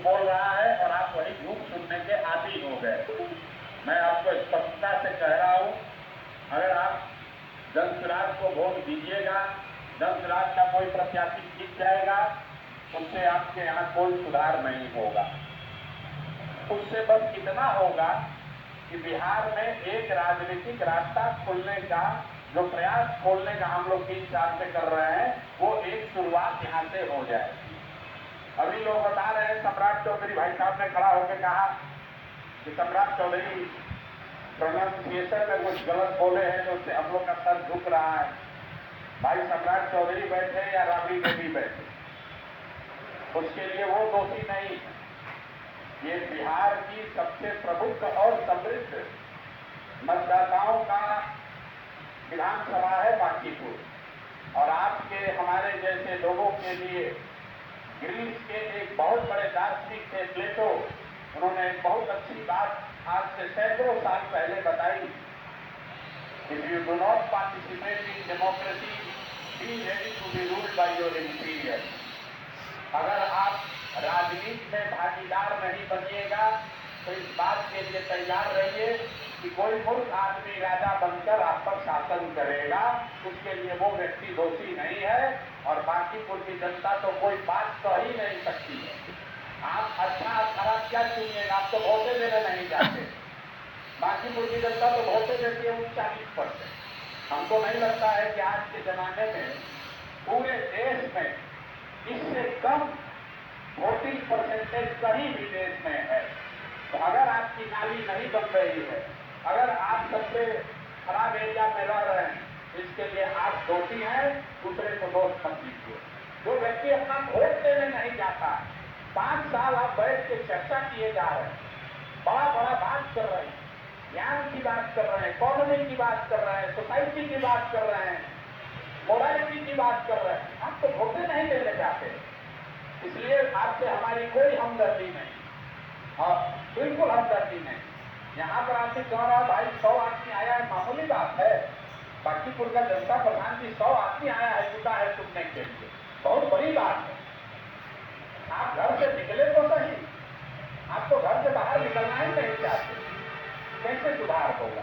बोल रहा है और आप वही झूठ सुनने के आदी हो गए। मैं आपको स्पष्टता से कह रहा हूं, अगर आप जनसुराज को वोट दीजिएगा, जनसुराज का कोई प्रत्याशी जीत जाएगा, उससे आपके यहाँ कोई सुधार नहीं होगा। उससे बस इतना होगा कि बिहार में एक राजनीतिक रास्ता खोलने का जो प्रयास खोलने का हम लोग 3 साल से कर रहे हैं, वो एक शुरुआत यहाँ से हो जाए। अभी लोग बता रहे हैं, सम्राट चौधरी भाई साहब ने खड़ा होकर कहा कि सम्राट चौधरी प्रोनाउंसिएशन में कुछ गलत बोले हैं, तो उससे हम लोग का सर झुक रहा है। भाई सम्राट चौधरी बैठे या राबड़ी देवी बैठे, उसके लिए वो दोषी नहीं। ये बिहार की सबसे प्रमुख और समृद्ध मतदाताओं का विधानसभा है बांकीपुर, और आपके हमारे जैसे लोगों के लिए ग्रीस के एक बहुत बड़े दार्शनिक थे प्लेटो, उन्होंने एक बहुत अच्छी बात आज से सैकड़ों साल पहले बताई, if you do not participate in democracy, be ready to be ruled by your interior. अगर आप राजनीति में भागीदार नहीं बनिएगा तो इस बात के लिए तैयार रहिए कि कोई मूर्ख आदमी राजा बनकर आप पर शासन करेगा, उसके लिए वो व्यक्ति दोषी नहीं है। और बांकीपुर की जनता तो कोई बात कह ही नहीं सकती है। आप अच्छा खराब क्या चुनिएगा, आप तो वोटे देने नहीं जाते। बांकीपुर की जनता तो वोटे देती है 40%। हमको नहीं लगता है कि आज के जमाने में पूरे देश में इससे कम वोटिंग परसेंटेज कहीं भी देश में है। तो अगर आपकी नाली नहीं बन रही है, अगर आप सबसे खराब एरिया में रह रहे हैं, इसके लिए आप दोषी हैं, दूसरे को दोष मत दीजिए। जो व्यक्ति अपना वोट देने नहीं जाता, 5 साल आप बैठ के चर्चा किए जा रहे हैं, बड़ा बड़ा बात कर रहे हैं, ज्ञान की बात कर रहे हैं, इकोनॉमी की बात कर रहे हैं, सोसाइटी की बात कर रहे हैं, मोरालिटी की बात कर रहे हैं, आप तो वोटे नहीं देने जाते। इसलिए आपसे हमारी कोई हमदर्दी नहीं, और बिल्कुल हमदर्दी नहीं। यहाँ पर आपसे कह रहा भाई 100 आदमी आया है, मामूली बात है। बांकीपुर का जनता प्रधान जी 100 आदमी आया है, जुटा है सुनने के लिए, बहुत बड़ी बात है। आप घर से निकले तो सही, आप तो घर से बाहर निकलना ही नहीं चाहते। कैसे सुधार होगा?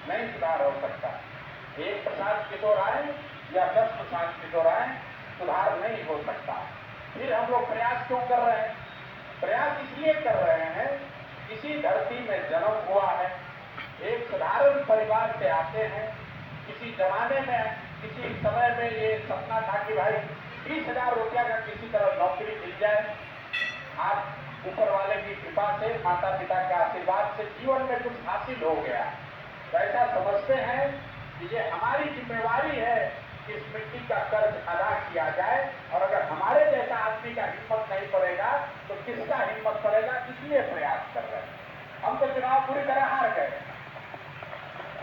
नहीं सुधार हो सकता। एक प्रसाद किशोर आए या 10 प्रसाद किशोर आए, सुधार नहीं हो सकता। फिर हम लोग प्रयास क्यों कर रहे हैं? प्रयास इसलिए कर रहे हैं, किसी धरती में जन्म हुआ है, एक साधारण परिवार से आते हैं। किसी जमाने में, किसी समय में ये सपना था कि भाई 20,000 रुपया का किसी तरह नौकरी मिल जाए। आप ऊपर वाले की कृपा से, माता पिता के आशीर्वाद से जीवन में कुछ हासिल हो गया, तो ऐसा समझते हैं कि ये हमारी जिम्मेवारी है कि इस मिट्टी का कर्ज अदा किया जाए। और अगर हमारे जैसा आदमी का हिम्मत नहीं पड़ेगा तो किसका हिम्मत पड़ेगा? इसलिए प्रयास कर रहे हैं। हम तो चुनाव पूरी तरह हार गए।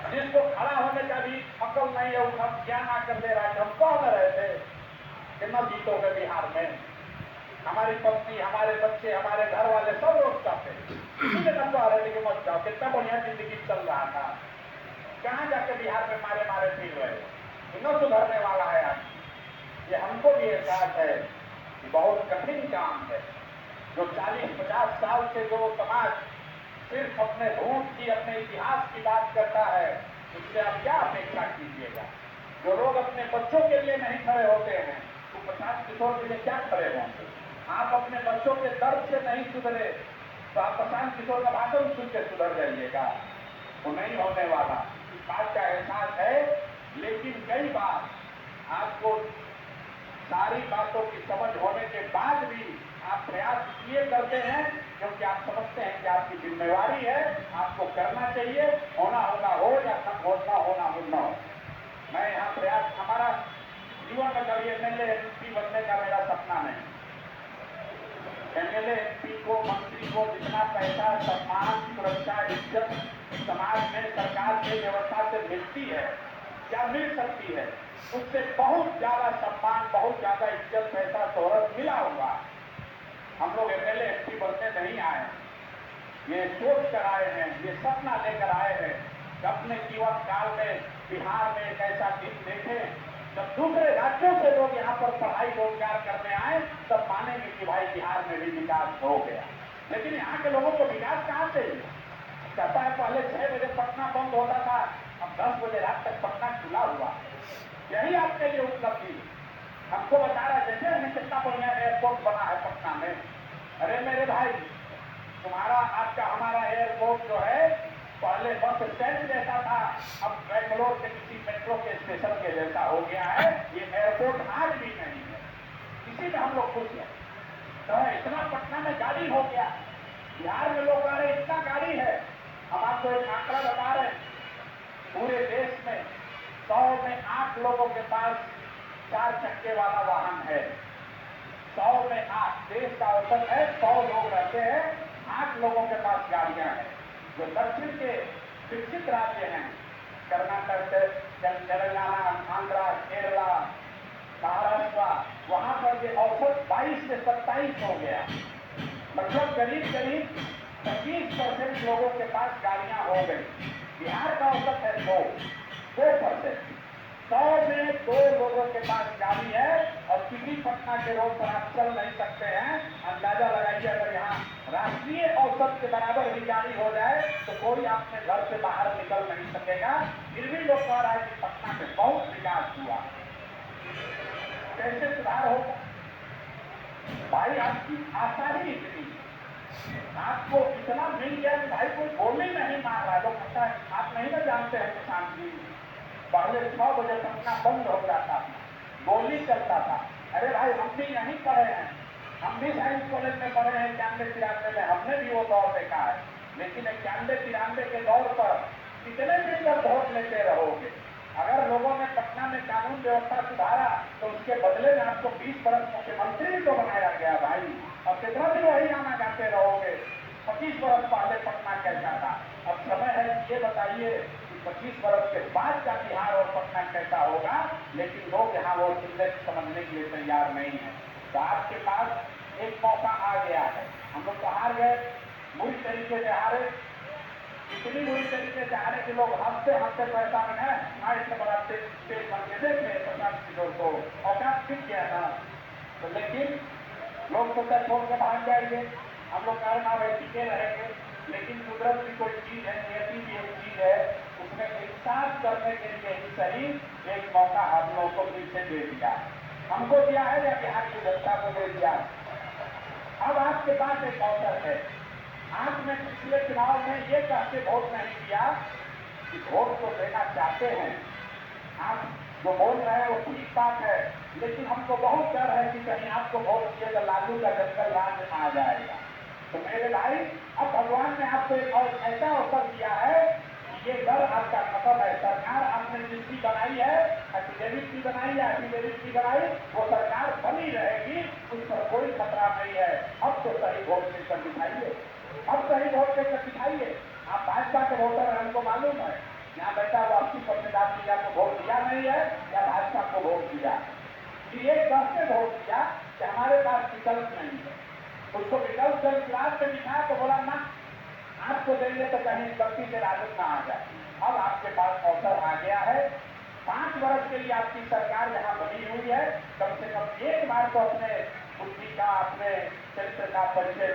जिसको खड़ा होने का भी अकल नहीं है, उसका ज्ञान आकर दे रहा है। हम कौन रहे थे कि न जीतोगे बिहार में? हमारी पत्नी, हमारे बच्चे, हमारे घर वाले सब लोग चाहते, इसीलिए न कह रहे थे कि मत जाओ। कितना बढ़िया जिंदगी चल रहा था, कहाँ जाके बिहार में मारे मारे फिर रहे, न सुधरने वाला है आज। ये हमको भी एहसास है कि बहुत कठिन काम है। जो 40-50 साल से जो समाज सिर्फ अपने रूट की, अपने इतिहास की बात करता है, उससे आप क्या अपेक्षा कीजिएगा? जो लोग अपने बच्चों के लिए नहीं खड़े होते हैं, तो प्रसाद किशोर के लिए क्या खड़े होंगे? आप अपने बच्चों के दर्द से नहीं सुधरे तो आप प्रशांत किशोर का भाषण सुन के सुधर जाइएगा, वो नहीं होने वाला। इस बात का एहसास है, लेकिन कई बार आपको सारी बातों की समझ होने के बाद भी आप प्रयास इसलिए करते हैं क्योंकि आप समझते हैं कि आपकी जिम्मेवारी है, आपको करना चाहिए, होना हो या होना हो। मैं यहाँ प्रयास, हमारा जीवन में कभी एमएलए एमपी बनने का मेरा सपना नहीं। एमएलए एमपी को, मंत्री को जितना पैसा, सम्मान, सुरक्षा, इज्जत समाज में सरकार से, व्यवस्था से मिलती है, क्या मिल सकती है, उससे बहुत ज्यादा सम्मान, बहुत ज्यादा इज्जत, पैसा, शोहरत मिला होगा। हम लोग एमएलए एमपी बनने नहीं आए, ये सोच कर आए हैं, ये सपना लेकर आए हैं कि अपने जीवन काल में बिहार में एक ऐसा दिन देखें जब दूसरे राज्यों से लोग यहाँ पर पढ़ाई रोजगार करने आए तब मानेंगे कि भाई बिहार में भी विकास हो गया। लेकिन यहाँ के लोगों को विकास कहाँ से? कहता है पहले 6 बजे पटना बंद होता था, अब 10 बजे रात तक पटना खुला हुआ। यही आपके लिए उपलब्धि। हमको बता रहा है जैसे हमें कितना बढ़िया एयरपोर्ट बना है पटना में। अरे मेरे भाई, तुम्हारा आपका हमारा एयरपोर्ट जो है पहले बस स्टैंड जैसा था, अब बेंगलोर के किसी मेट्रो के स्टेशन के जैसा हो गया है। ये एयरपोर्ट आज भी नहीं है, इसी में हम लोग खुश हैं। तो इतना पटना में गाड़ी हो गया, बिहार में लोग कह रहे इतना गाड़ी है। हम आपको एक आंकड़ा बता रहे हैं, पूरे देश में 100 में 8 लोगों के पास 4 चक्के वाला वाहन है। 100 में 8, देश का औसत है 100 लोग रहते हैं, 8 लोगों के पास गाड़ियां हैं। जो दक्षिण के विकसित राज्य हैं, कर्नाटक, तेलंगाना, आंध्रा, केरला, महाराष्ट्र, वहां पर ये औसत 22 से 27 हो गया। मतलब करीब करीब 25% लोगों के पास गाड़ियां हो गई। बिहार का औसत है 2%। 100 में 2 लोगों के पास गाड़ी है और किसी पटना के रोड पर आप चल नहीं सकते हैं। अंदाजा लगाइए, अगर यहाँ राष्ट्रीय औसत के बराबर भी गाड़ी हो जाए तो कोई अपने घर से बाहर निकल नहीं सकेगा। फिर भी लोग कह रहा है कि पटना में बहुत विकास हुआ। कैसे सुधार होगा भाई? आपकी आशा ही इतनी, आपको इतना मिल गया कि भाई कोई गोली नहीं मार रहा। लोग पता है, आप नहीं ना जानते हैं किसान जी, पहले 6 बजे पटना बंद हो जाता था, गोली चलता था। अरे भाई हम भी यहीं पढ़े हैं, हम भी साइंस कॉलेज में पढ़े हैं 91-93 में, हमने भी वो दौर देखा है। लेकिन 91-93 के दौर पर कितने दिन तक वोट लेते रहोगे? अगर लोगों ने पटना में कानून व्यवस्था सुधारा तो उसके बदले में आपको 20 बरस मुख्यमंत्री भी तो बनाया गया भाई। अब कितना दिन वही गाना गाते रहोगे? 25 बरस पहले पटना कैसा था? अब समय है ये बताइए कि 25 बरस के बाद का बिहार और पटना कैसा होगा। लेकिन लोग यहाँ वो सुनने समझने के लिए तैयार नहीं है। तो आपके पास एक मौका आ गया है। हम लोग तो हार गए, बुरी तरीके से हारे, इतनी बुरी तरीके से हारे कि लोग हंसते हंसते पैसा में है इससे बड़ा तेज बन के देख रहे प्रशांत किशोर को, औकात फिट गया था। तो लेकिन लोग तो छोड़ के भाग जाएंगे, हम लोग कारण भाई टिके रहेंगे। लेकिन कुदरत की कोई चीज है, नियति भी एक चीज है, उसने इंसाफ करने के लिए ही सही एक मौका हम लोग को फिर से दे दिया। हमको दिया है या बिहार की जनता को दे दिया? अब आपके पास एक अवसर है। आपने पिछले चुनाव में ये कहते वोट नहीं दिया कि वोट तो देना चाहते हैं, आप जो बोल रहे हैं वो ठीक बात है, लेकिन हमको बहुत डर है कि कहीं आपको वोट दिए तो लालू का जंगल राज में आ जाएगा। तो मेरे भाई, अब भगवान ने आपको एक और ऐसा अवसर दिया है कि ये डर आपका खत्म है। सरकार आपने जिसकी बनाई है, एफिडेविट की बनाई है, एफिडेविट की बनाई, वो सरकार बनी रहेगी, उस पर कोई खतरा नहीं है। अब तो सही वोट देकर दिखाइए, अब सही वोट देकर दिखाइए। आप भाजपा के वोटर हैं, हमको मालूम है। यहाँ बैठा हुआ 80% आदमी या तो वोट दिया नहीं है या भाजपा को वोट दिया। एक दस ने वोट दिया कि हमारे पास विकल्प नहीं है। उसको विकल्प जब क्लास में दिखाया तो बोला ना, आपको देंगे तो कहीं गलती से राजद ना आ जाए। अब आपके पास अवसर आ गया है। 5 वर्ष के लिए आपकी सरकार यहाँ बनी हुई है। कम से कम एक बार तो अपने बुद्धि का, अपने चरित्र का परिचय